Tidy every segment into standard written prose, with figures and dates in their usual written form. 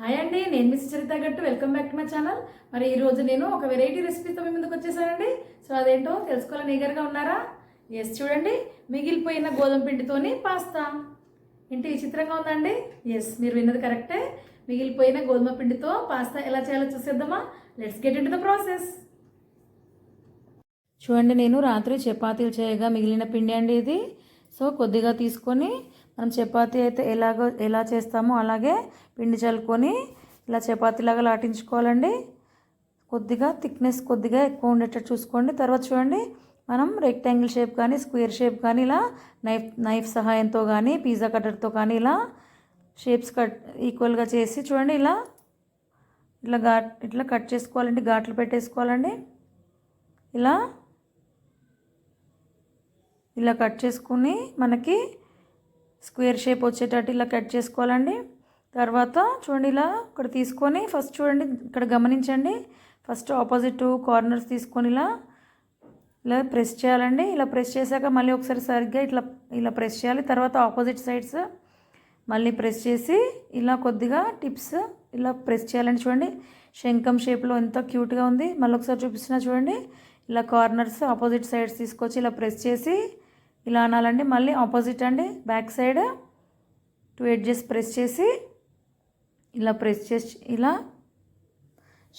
Hi అండి, నేను miss చరిత గట్టు. Welcome back to my channel. మరి ఈరోజు నేను ఒక వెరైటీ రెసిపీతో మీ ముందుకు వచ్చేసానండి. సో అదేంటో తెలుసుకోవాలని ఈగర్గా ఉన్నారా? ఎస్, చూడండి, మిగిలిపోయిన గోధుమ పిండితోని పాస్తా. ఏంటి విచిత్రంగా ఉందండి? ఎస్, మీరు విన్నది కరెక్టే. మిగిలిపోయిన గోధుమ పిండితో పాస్తా ఎలా చేయాలో చూసేద్దామా? Let's get into the process. చూడండి, నేను రాత్రి చపాతీలు చేయగా మిగిలిన పిండి అండి ఇది. సో కొద్దిగా తీసుకొని మనం చపాతీ అయితే ఎలా చేస్తామో అలాగే పిండి చల్లుకొని ఇలా చపాతీలాగా లాటించుకోవాలండి. కొద్దిగా థిక్నెస్ కొద్దిగా ఎక్కువ ఉండేటట్టు చూసుకోండి. తర్వాత చూడండి, మనం రెక్టాంగిల్ షేప్ కానీ స్క్వేర్ షేప్ కానీ ఇలా నైఫ్ సహాయంతో కానీ పిజ్జా కట్టర్తో కానీ ఇలా షేప్స్ ఈక్వల్గా చేసి చూడండి, ఇట్లా కట్ చేసుకోవాలండి. ఘాట్లు పెట్టేసుకోవాలండి. ఇలా కట్ చేసుకుని మనకి స్క్వేర్ షేప్ వచ్చేటట్టు ఇలా కట్ చేసుకోవాలండి. తర్వాత చూడండి, ఇలా ఇక్కడ తీసుకొని ఫస్ట్ చూడండి, ఇక్కడ గమనించండి, ఫస్ట్ ఆపోజిట్ కార్నర్స్ తీసుకొని ఇలా ప్రెస్ చేయాలండి. ఇలా ప్రెస్ చేశాక మళ్ళీ ఒకసారి సరిగ్గా ఇలా ప్రెస్ చేయాలి. తర్వాత ఆపోజిట్ సైడ్స్ మళ్ళీ ప్రెస్ చేసి ఇలా కొద్దిగా టిప్స్ ఇలా ప్రెస్ చేయాలండి. చూడండి, శంఖం షేప్లో ఎంత క్యూట్గా ఉంది. మళ్ళీ ఒకసారి చూపిస్తున్నా చూడండి, ఇలా కార్నర్స్ ఆపోజిట్ సైడ్స్ తీసుకొచ్చి ఇలా ప్రెస్ చేసి ఇలా అనాలండి. మళ్ళీ ఆపోజిట్ అండి, బ్యాక్ సైడ్ 2 ఎడ్జెస్ ప్రెస్ చేసి ఇలా ప్రెస్ చేసి ఇలా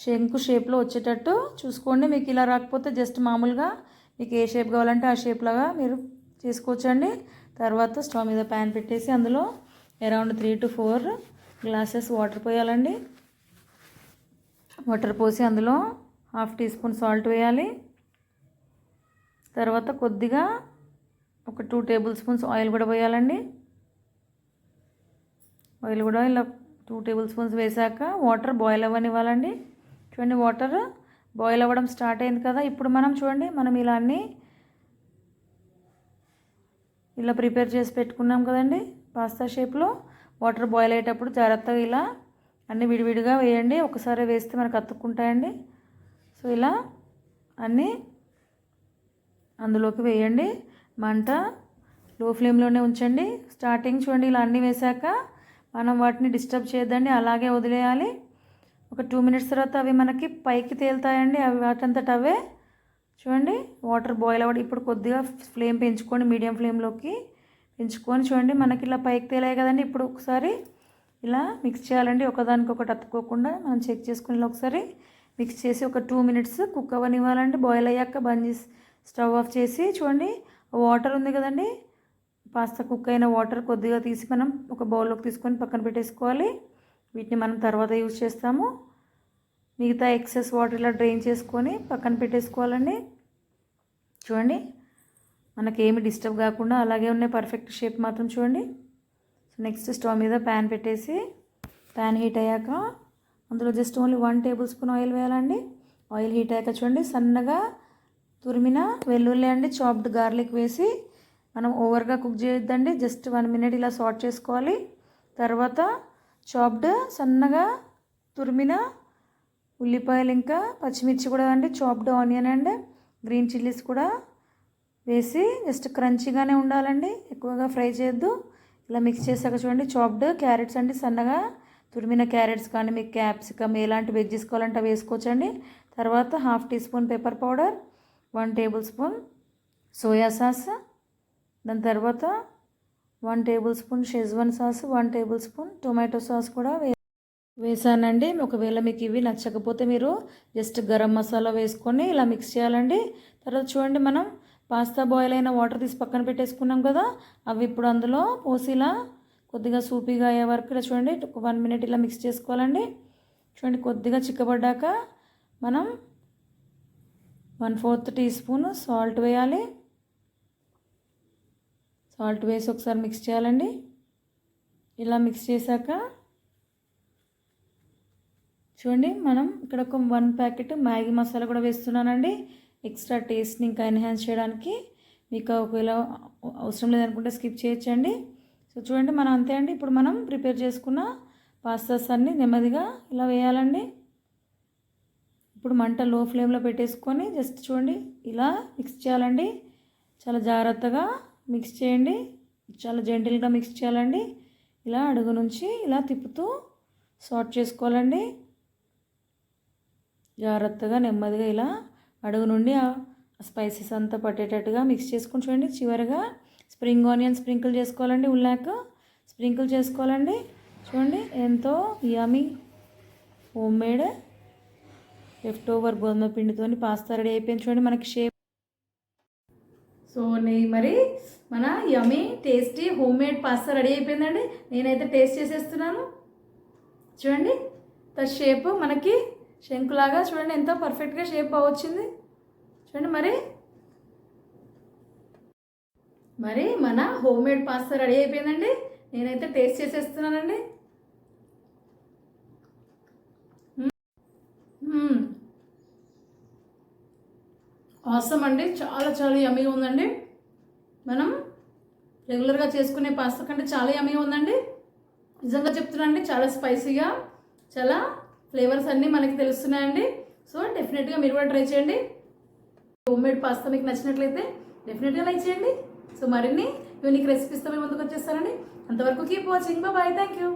శంకు షేప్లో వచ్చేటట్టు చూసుకోండి. మీకు ఇలా రాకపోతే జస్ట్ మామూలుగా మీకు ఏ షేప్ కావాలంటే ఆ షేప్ లాగా మీరు చేసుకోవచ్చండి. తర్వాత స్టవ్ మీద ప్యాన్ పెట్టేసి అందులో అరౌండ్ 3 to 4 గ్లాసెస్ వాటర్ పోయాలండి. వాటర్ పోసి అందులో 1/2 teaspoon సాల్ట్ వేయాలి. తర్వాత కొద్దిగా ఒక 2 tablespoons ఆయిల్ కూడా పోయాలండి. ఆయిల్ కూడా ఇలా 2 tablespoons వేసాక వాటర్ బాయిల్ అవ్వనివ్వాలండి. చూడండి, వాటర్ బాయిల్ అవ్వడం స్టార్ట్ అయింది కదా. ఇప్పుడు మనం చూడండి, మనం ఇలా ప్రిపేర్ చేసి పెట్టుకున్నాం కదండి పాస్తా షేప్లో. వాటర్ బాయిల్ అయ్యేటప్పుడు జాగ్రత్తగా ఇలా అన్నీ విడివిడిగా వేయండి. ఒకసారి వేస్తే మనకు అతుక్కుంటాయండి. సో ఇలా అన్నీ అందులోకి వేయండి. మంట లో ఫ్లేమ్లోనే ఉంచండి. స్టార్టింగ్ చూడండి, ఇలా అన్నీ వేసాక మనం వాటిని డిస్టర్బ్ చేయొద్దండి, అలాగే వదిలేయాలి. ఒక 2 minutes తర్వాత అవి మనకి పైకి తేలుతాయండి. అవి వాటంతట అవే చూడండి వాటర్ బాయిల్ అవ్వడం. ఇప్పుడు కొద్దిగా ఫ్లేమ్ పెంచుకొని మీడియం ఫ్లేమ్లోకి పెంచుకొని చూడండి, మనకి ఇలా పైకి తేలాయి కదండి. ఇప్పుడు ఒకసారి ఇలా మిక్స్ చేయాలండి. ఒకదానికొకటి అతుక్కోకుండా మనం చెక్ చేసుకుని ఇలా ఒకసారి మిక్స్ చేసి ఒక 2 minutes కుక్ అవ్వనివ్వాలండి. బాయిల్ అయ్యాక బంద్ చేసి స్టవ్ ఆఫ్ చేసి చూడండి, వాటర్ ఉంది కదండి, పాస్తా కుక్ అయిన వాటర్ కొద్దిగా తీసి మనం ఒక బౌల్లోకి తీసుకొని పక్కన పెట్టేసుకోవాలి. వీటిని మనం తర్వాత యూజ్ చేస్తాము. మిగతా ఎక్సెస్ వాటర్ ఇలా డ్రైన్ చేసుకొని పక్కన పెట్టేసుకోవాలండి. చూడండి, మనకేమి డిస్టర్బ్ కాకుండా అలాగే ఉన్నాయి. పర్ఫెక్ట్ షేప్ మాత్రం చూడండి. సో నెక్స్ట్ స్టవ్ మీద ప్యాన్ పెట్టేసి ప్యాన్ హీట్ అయ్యాక అందులో జస్ట్ ఓన్లీ 1 tablespoon ఆయిల్ వేయాలండి. ఆయిల్ హీట్ అయ్యాక చూడండి, సన్నగా తురిమిన వెల్లుల్లి అండి, చాప్డ్ గార్లిక్ వేసి మనం ఓవర్గా కుక్ చేయొద్దండి. జస్ట్ 1 minute ఇలా సాట్ చేసుకోవాలి. తర్వాత చాప్డ్ సన్నగా తురిమిన ఉల్లిపాయలు ఇంకా పచ్చిమిర్చి కూడా అండి, chopped onion and green chillies కూడా వేసి జస్ట్ క్రంచీగానే ఉండాలండి, ఎక్కువగా ఫ్రై చేయొద్దు. ఇలా మిక్స్ చేసాక చూడండి, చాప్డ్ క్యారెట్స్ అండి, సన్నగా తురిమిన క్యారెట్స్ కానీ మీకు క్యాప్సికమ్ ఎలాంటి వెజ్జెస్ కావాలంటే వేసుకోవచ్చండి. తర్వాత 1/2 teaspoon pepper powder, 1 tablespoon soya sauce, దాని తర్వాత 1 tablespoon schezwan sauce, 1 tablespoon tomato sauce కూడా వేసానండి. ఒకవేళ మీకు ఇవి నచ్చకపోతే మీరు జస్ట్ గరం మసాలా వేసుకొని ఇలా మిక్స్ చేయాలండి. తర్వాత చూడండి, మనం పాస్తా బాయిల్ అయిన వాటర్ తీసి పక్కన పెట్టేసుకున్నాం కదా, అవి ఇప్పుడు అందులో పోసి ఇలా కొద్దిగా సూపీగా అయ్యే వరకు ఇలా చూడండి 1 minute ఇలా మిక్స్ చేసుకోవాలండి. చూడండి, కొద్దిగా చిక్కబడ్డాక మనం 1/4 teaspoon సాల్ట్ వేయాలి. సాల్ట్ వేసి ఒకసారి మిక్స్ చేయాలండి. ఇలా మిక్స్ చేశాక చూడండి, మనం ఇక్కడ ఒక 1 packet మ్యాగీ మసాలా కూడా వేస్తున్నానండి, ఎక్స్ట్రా టేస్ట్ని ఇంకా ఎన్హాన్స్ చేయడానికి. మీకు ఒకవేళ అవసరం లేదనుకుంటే స్కిప్ చేయొచ్చండి. సో చూడండి, మనం అంతే అండి. ఇప్పుడు మనం ప్రిపేర్ చేసుకున్న పాస్తాస్ అన్నీ నెమ్మదిగా ఇలా వేయాలండి. ఇప్పుడు మంట లో ఫ్లేమ్లో పెట్టేసుకొని జస్ట్ చూడండి ఇలా మిక్స్ చేయాలండి. చాలా జాగ్రత్తగా మిక్స్ చేయండి, చాలా జెంటిల్గా మిక్స్ చేయాలండి. ఇలా అడుగు నుంచి ఇలా తిప్పుతూ సార్ట్ చేసుకోవాలండి. జాగ్రత్తగా నెమ్మదిగా ఇలా అడుగు నుండి ఆ స్పైసెస్ అంతా పట్టేటట్టుగా మిక్స్ చేసుకుని చూడండి. చివరిగా స్ప్రింగ్ ఆనియన్ స్ప్రింకిల్ చేసుకోవాలండి. ఉల్లాక స్ప్రింకిల్ చేసుకోవాలండి. చూడండి ఎంతో yummy home made left over గోధుమ పిండితో పాస్తా రెడీ అయిపోయింది. చూడండి మనకి షేప్. సో మరి మన yummy tasty home made pasta ready అయిపోయిందండి. నేనైతే టేస్ట్ చేసేస్తున్నాను. చూడండి షేప్ మనకి శంకులాగా చూడండి ఎంతో పర్ఫెక్ట్గా షేప్ వచ్చింది. చూడండి మరి మన హోమ్ మేడ్ పాస్తా రెడీ అయిపోయిందండి. నేనైతే టేస్ట్ చేసేస్తున్నానండి. ఆసమ్ అండి, చాలా చాలా యమ్మీగా ఉందండి. మనం రెగ్యులర్గా చేసుకునే పాస్తా కంటే చాలా యమ్మీగా ఉందండి. నిజంగా చెప్తున్నానండి, చాలా స్పైసీగా, చాలా ఫ్లేవర్స్ అన్నీ మనకి తెలుస్తున్నాయండి. సో డెఫినెట్గా మీరు కూడా ట్రై చేయండి. హోమ్ మేడ్ పాస్తా మీకు నచ్చినట్లయితే డెఫినెట్గా లైక్ చేయండి. సో మరిన్ని యూనిక్ రెసిపీస్తో మేము ముందుకు వచ్చేస్తానండి. అంతవరకు keep watching. Bye. Thank you.